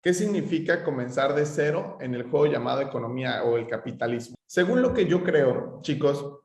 ¿Qué significa comenzar de cero en el juego llamado economía o el capitalismo? Según lo que yo creo, chicos,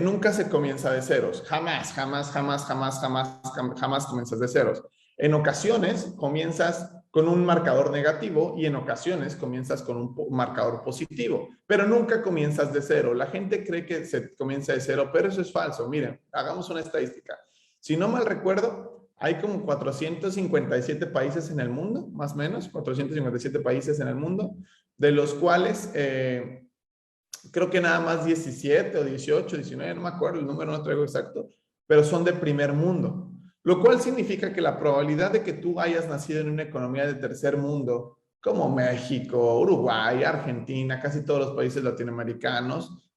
nunca se comienza de ceros. Jamás, jamás, jamás, jamás, jamás, jamás comienzas de ceros. En ocasiones comienzas con un marcador negativo y en ocasiones comienzas con un marcador positivo, pero nunca comienzas de cero. La gente cree que se comienza de cero, pero eso es falso. Miren, hagamos una estadística. Si no mal recuerdo, hay como 457 países en el mundo, más o menos, 457 países en el mundo, de los cuales creo que nada más 17 o 18, 19, no me acuerdo, el número no traigo exacto, pero son de primer mundo. Lo cual significa que la probabilidad de que tú hayas nacido en una economía de tercer mundo, como México, Uruguay, Argentina, casi todos los países latinoamericanos,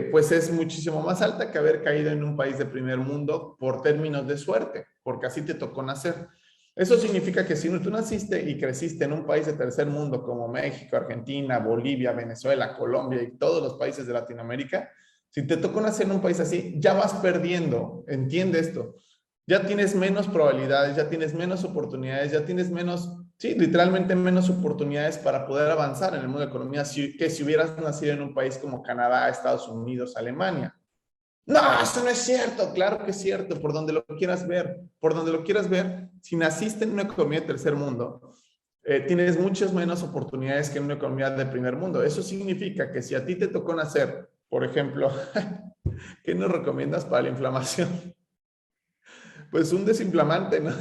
pues es muchísimo más alta que haber caído en un país de primer mundo por términos de suerte, porque así te tocó nacer. Eso significa que si tú naciste y creciste en un país de tercer mundo como México, Argentina, Bolivia, Venezuela, Colombia y todos los países de Latinoamérica, si te tocó nacer en un país así, ya vas perdiendo, entiende esto. Ya tienes menos probabilidades, ya tienes menos oportunidades, ya tienes menos, sí, literalmente menos oportunidades para poder avanzar en el mundo de la economía que si hubieras nacido en un país como Canadá, Estados Unidos, Alemania. No, eso no es cierto. Claro que es cierto, por donde lo quieras ver. Por donde lo quieras ver, si naciste en una economía de tercer mundo, tienes muchas menos oportunidades que en una economía de primer mundo. Eso significa que si a ti te tocó nacer, por ejemplo, ¿qué nos recomiendas para la inflamación? Pues un desinflamante, ¿no?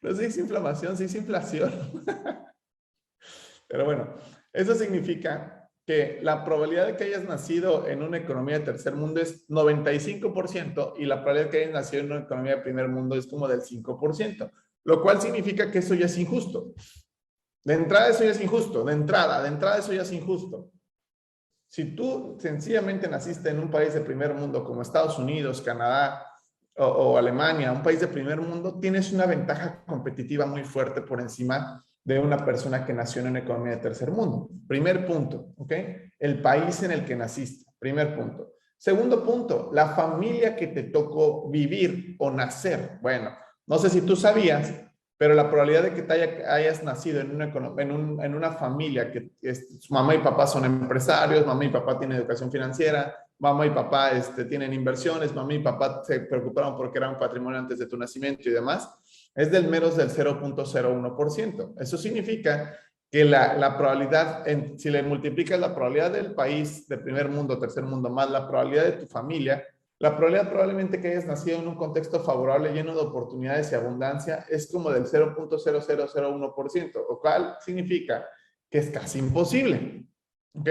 No se dice inflamación, se dice inflación. Pero bueno, eso significa que la probabilidad de que hayas nacido en una economía de tercer mundo es 95% y la probabilidad de que hayas nacido en una economía de primer mundo es como del 5%, lo cual significa que eso ya es injusto. De entrada eso ya es injusto, de entrada eso ya es injusto. Si tú sencillamente naciste en un país de primer mundo como Estados Unidos, Canadá o Alemania, un país de primer mundo, tienes una ventaja competitiva muy fuerte por encima de una persona que nació en una economía de tercer mundo. Primer punto, ¿ok? El país en el que naciste, primer punto. Segundo punto, la familia que te tocó vivir o nacer. Bueno, no sé si tú sabías, pero la probabilidad de que te hayas nacido en una familia que su mamá y papá son empresarios, mamá y papá tienen educación financiera, mamá y papá tienen inversiones, mamá y papá se preocuparon porque era un patrimonio antes de tu nacimiento y demás, es del menos del 0.01%. Eso significa que la probabilidad, si le multiplicas la probabilidad del país de primer mundo, tercer mundo, más la probabilidad de tu familia, la probabilidad probablemente que hayas nacido en un contexto favorable, lleno de oportunidades y abundancia, es como del 0.0001%, lo cual significa que es casi imposible. ¿Ok?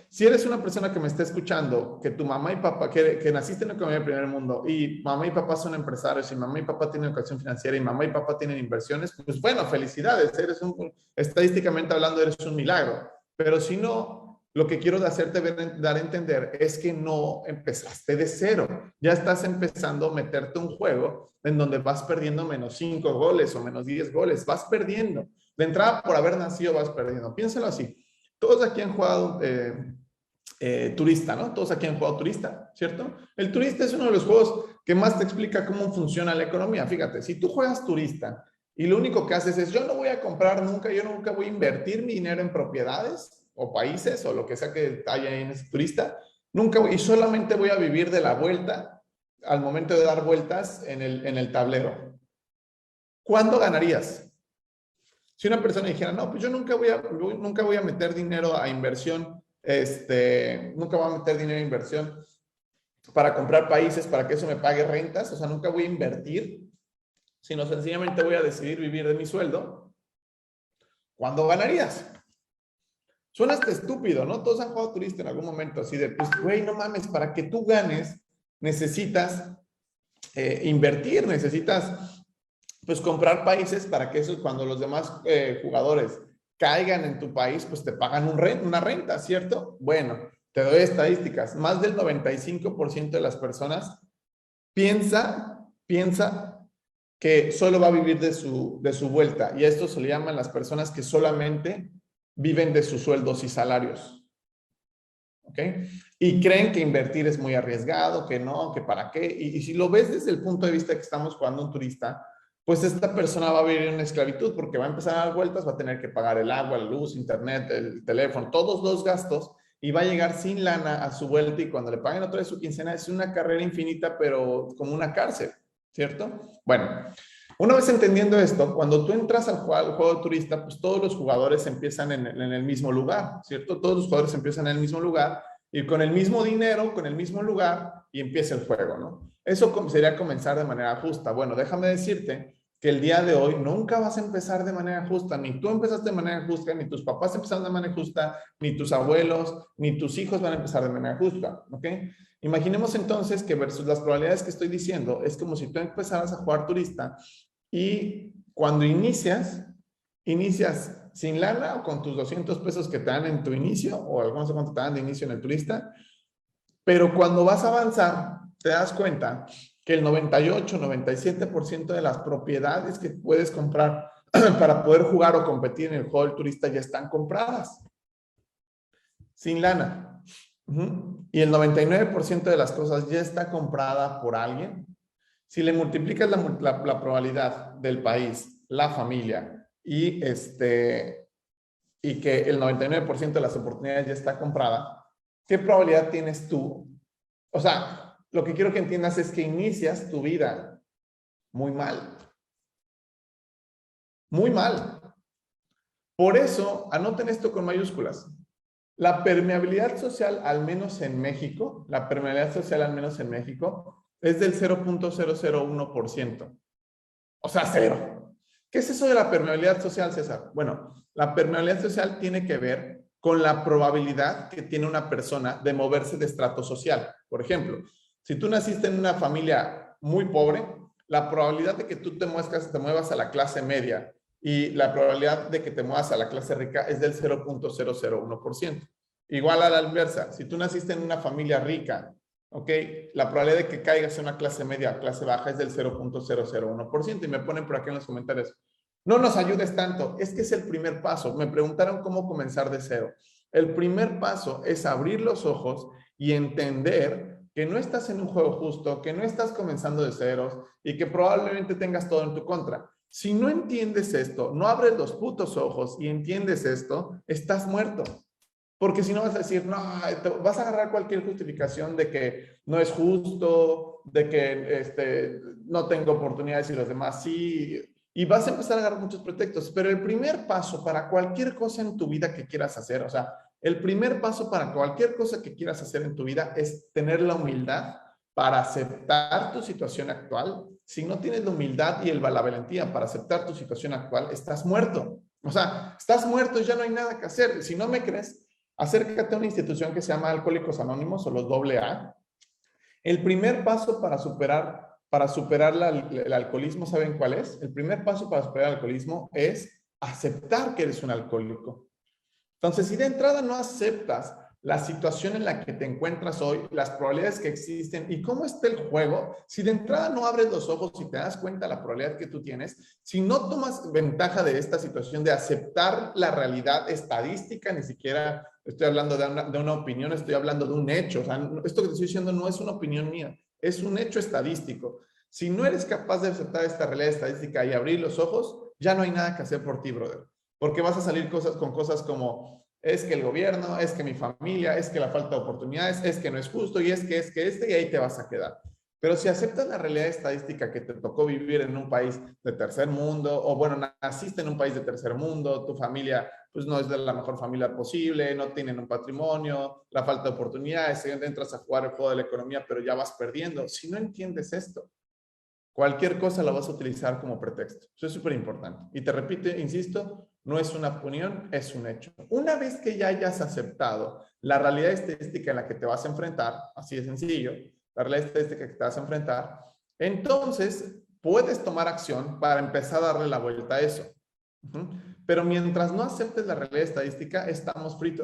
Si eres una persona que me está escuchando, que tu mamá y papá, que naciste en la economía del primer mundo y mamá y papá son empresarios y mamá y papá tienen educación financiera y mamá y papá tienen inversiones, pues bueno, felicidades, estadísticamente hablando eres un milagro. Pero si no, lo que quiero hacerte dar a entender es que no empezaste de cero. Ya estás empezando a meterte un juego en donde vas perdiendo menos 5 goles o menos 10 goles. Vas perdiendo. De entrada, por haber nacido, vas perdiendo. Piénsalo así. Todos aquí han jugado turista, ¿no? Todos aquí han jugado turista, ¿cierto? El turista es uno de los juegos que más te explica cómo funciona la economía. Fíjate, si tú juegas turista y lo único que haces es, yo no voy a comprar nunca, yo nunca voy a invertir mi dinero en propiedades o países o lo que sea que haya en ese turista, nunca voy, y solamente voy a vivir de la vuelta al momento de dar vueltas en el tablero. ¿Cuándo ganarías? Si una persona dijera, no, pues yo nunca voy a meter dinero a inversión, nunca voy a meter dinero a inversión para comprar países, para que eso me pague rentas, o sea, nunca voy a invertir, sino sencillamente voy a decidir vivir de mi sueldo, ¿cuándo ganarías? Suena hasta estúpido, ¿no? Todos han jugado turista en algún momento, así de, pues, güey, no mames, para que tú ganes, necesitas invertir, necesitas pues comprar países para que eso, cuando los demás jugadores caigan en tu país, pues te pagan una renta, ¿cierto? Bueno, te doy estadísticas. Más del 95% de las personas piensa que solo va a vivir de su vuelta. Y a esto se le llaman las personas que solamente viven de sus sueldos y salarios. ¿ok? Y creen que invertir es muy arriesgado, que no, que para qué. Y si lo ves desde el punto de vista que estamos jugando un turista, pues esta persona va a vivir en una esclavitud porque va a empezar a dar vueltas, va a tener que pagar el agua, la luz, internet, el teléfono, todos los gastos y va a llegar sin lana a su vuelta y cuando le paguen otra vez su quincena es una carrera infinita, pero como una cárcel, ¿cierto? Bueno, una vez entendiendo esto, cuando tú entras al juego de turista, pues todos los jugadores empiezan en el mismo lugar, ¿cierto? Todos los jugadores empiezan en el mismo lugar y con el mismo dinero, con el mismo lugar y empieza el juego, ¿no? Eso sería comenzar de manera justa. Bueno, déjame decirte que el día de hoy nunca vas a empezar de manera justa, ni tú empezaste de manera justa, ni tus papás empezaron de manera justa, ni tus abuelos, ni tus hijos van a empezar de manera justa, ¿ok? Imaginemos entonces que versus las probabilidades que estoy diciendo, es como si tú empezaras a jugar turista y cuando inicias sin lana o con tus 200 pesos que te dan en tu inicio, o no sé cuánto te dan de inicio en el turista, pero cuando vas a avanzar, te das cuenta que el 98-97% de las propiedades que puedes comprar para poder jugar o competir en el juego del turista ya están compradas. Sin lana. Y el 99% de las cosas ya está comprada por alguien. Si le multiplicas la probabilidad del país, la familia y que el 99% de las oportunidades ya está comprada, ¿qué probabilidad tienes tú? O sea, lo que quiero que entiendas es que inicias tu vida muy mal. Muy mal. Por eso, anoten esto con mayúsculas. La permeabilidad social, al menos en México, es del 0.001%. O sea, cero. ¿Qué es eso de la permeabilidad social, César? Bueno, la permeabilidad social tiene que ver con la probabilidad que tiene una persona de moverse de estrato social. Por ejemplo, si tú naciste en una familia muy pobre, la probabilidad de que tú te muevas a la clase media y la probabilidad de que te muevas a la clase rica es del 0.001%. Igual a la inversa, si tú naciste en una familia rica, ¿ok? La probabilidad de que caigas en una clase media o clase baja es del 0.001%. Y me ponen por aquí en los comentarios, no nos ayudes tanto, es que es el primer paso. Me preguntaron cómo comenzar de cero. El primer paso es abrir los ojos y entender que no estás en un juego justo, que no estás comenzando de ceros y que probablemente tengas todo en tu contra. Si no entiendes esto, no abres los putos ojos y entiendes esto, estás muerto. Porque si no vas a decir, no, vas a agarrar cualquier justificación de que no es justo, de que no tengo oportunidades y los demás sí, y vas a empezar a agarrar muchos pretextos. Pero el primer paso para cualquier cosa en tu vida que quieras hacer, o sea, el primer paso para cualquier cosa que quieras hacer en tu vida es tener la humildad para aceptar tu situación actual. Si no tienes la humildad y la valentía para aceptar tu situación actual, estás muerto. O sea, estás muerto y ya no hay nada que hacer. Si no me crees, acércate a una institución que se llama Alcohólicos Anónimos o los AA. El primer paso para superar el alcoholismo, ¿saben cuál es? El primer paso para superar el alcoholismo es aceptar que eres un alcohólico. Entonces, si de entrada no aceptas la situación en la que te encuentras hoy, las probabilidades que existen y cómo está el juego, si de entrada no abres los ojos y te das cuenta de la probabilidad que tú tienes, si no tomas ventaja de esta situación de aceptar la realidad estadística, ni siquiera estoy hablando de una opinión, estoy hablando de un hecho. O sea, esto que te estoy diciendo no es una opinión mía, es un hecho estadístico. Si no eres capaz de aceptar esta realidad estadística y abrir los ojos, ya no hay nada que hacer por ti, brother. Porque vas a salir con cosas como, es que el gobierno, es que mi familia, es que la falta de oportunidades, es que no es justo y es que y ahí te vas a quedar. Pero si aceptas la realidad estadística que te tocó vivir en un país de tercer mundo, o bueno, naciste en un país de tercer mundo, tu familia pues no es de la mejor familia posible, no tienen un patrimonio, la falta de oportunidades, entras a jugar el juego de la economía, pero ya vas perdiendo. Si no entiendes esto, cualquier cosa la vas a utilizar como pretexto. Eso es súper importante. Y te repito, insisto, no es una opinión, es un hecho. Una vez que ya hayas aceptado la realidad estadística en la que te vas a enfrentar, así de sencillo, la realidad estadística que te vas a enfrentar, entonces puedes tomar acción para empezar a darle la vuelta a eso. Pero mientras no aceptes la realidad estadística, estamos fritos.